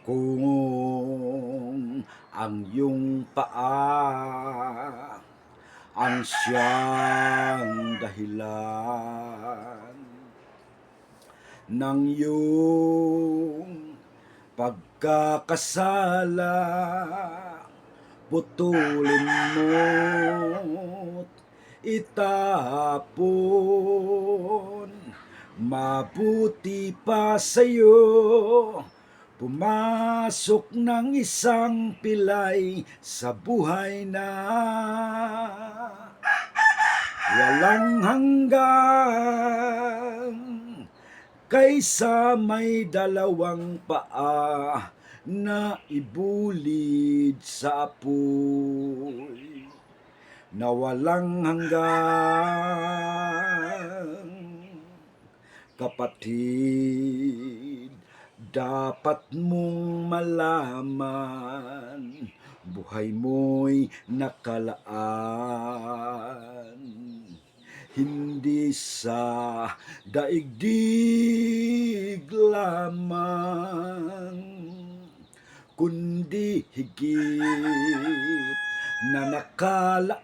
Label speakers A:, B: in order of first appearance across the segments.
A: Kung ang iyong paa ang siyang dahilan ng iyong pagkakasala, putulin mo't itapon. Mabuti pa sa'yo pumasok ng isang pilay sa buhay na walang hanggan, kaysa may dalawang paa na ibulid sa apoy na walang hanggan. Kapatid, dapat mong malaman, buhay mo'y nakalaan. Hindi sa daigdig lamang, kundi higit na nakalaan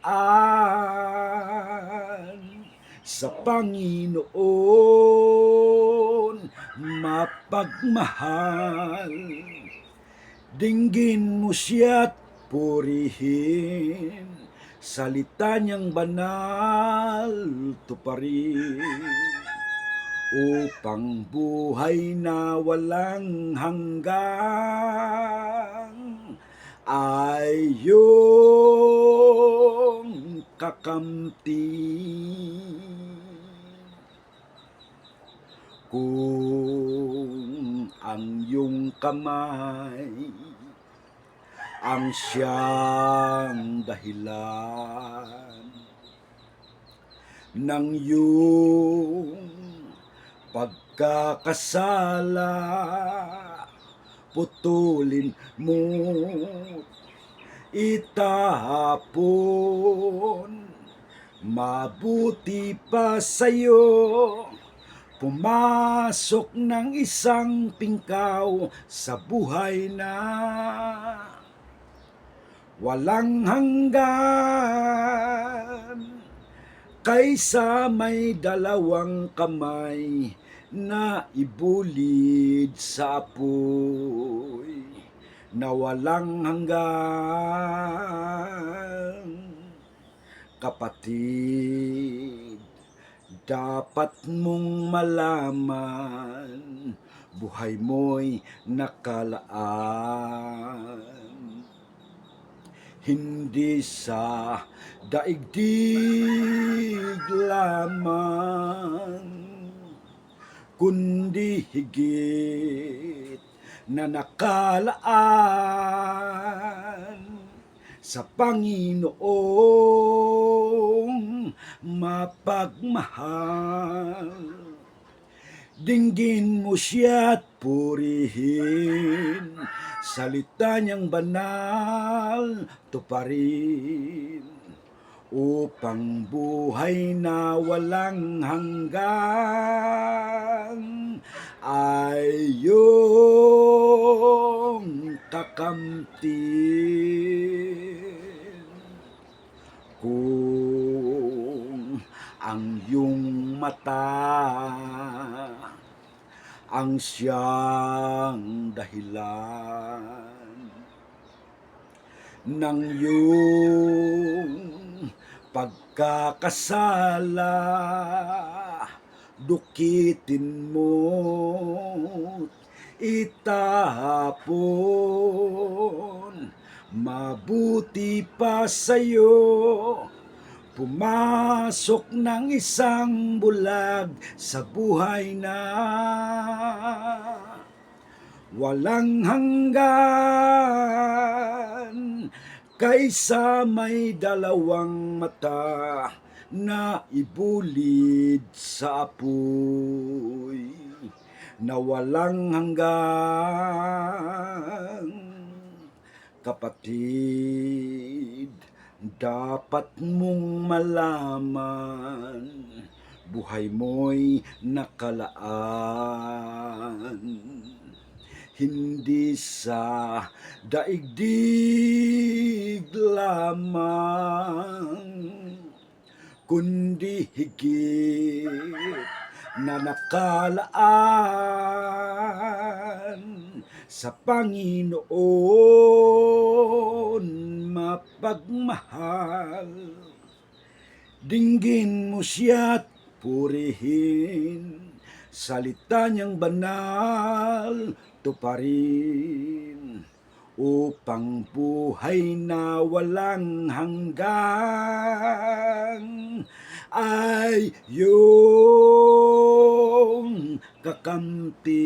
A: sa Panginoon mapagmahal. Dinggin mo siya't purihin, salita niyang banal tuparin, upang buhay na walang hanggan ay iyong kakamti. Kung ang iyong kamay ang siyang dahilan ng iyong pagkakasala, putulin mo't itapon. Mabuti pa sa'yo pumasok ng isang pingkaw sa buhay na walang hanggan, kaysa may dalawang kamay na ibulid sa apoy na walang hanggan. Kapatid, dapat mong malaman, buhay mo'y nakalaan. Hindi sa daigdig lamang, kundi higit na nakalaan sa Panginoong mapagmahal. Dinggin mo siya't purihin, salita niyang banal tuparin, upang buhay na walang hanggan ay iyong kakamtin. Kung ang iyong mata ang siyang dahilan ng iyong pagkakasala, dukitin mo't itapon. Mabuti pa sa'yo pumasok ng isang bulag sa buhay na walang hanggan, kaysa may dalawang mata na ibulid sa apoy na walang hanggan. Kapatid, dapat mong malaman, buhay mo'y nakalaan. hindi sa daigdig lamang, kundi higit na nakalaan sa Panginoon mapagmahal. Dinggin mo siya't purihin, salita niyang banal tuparin, upang buhay na walang hanggan ay iyong kakamtin.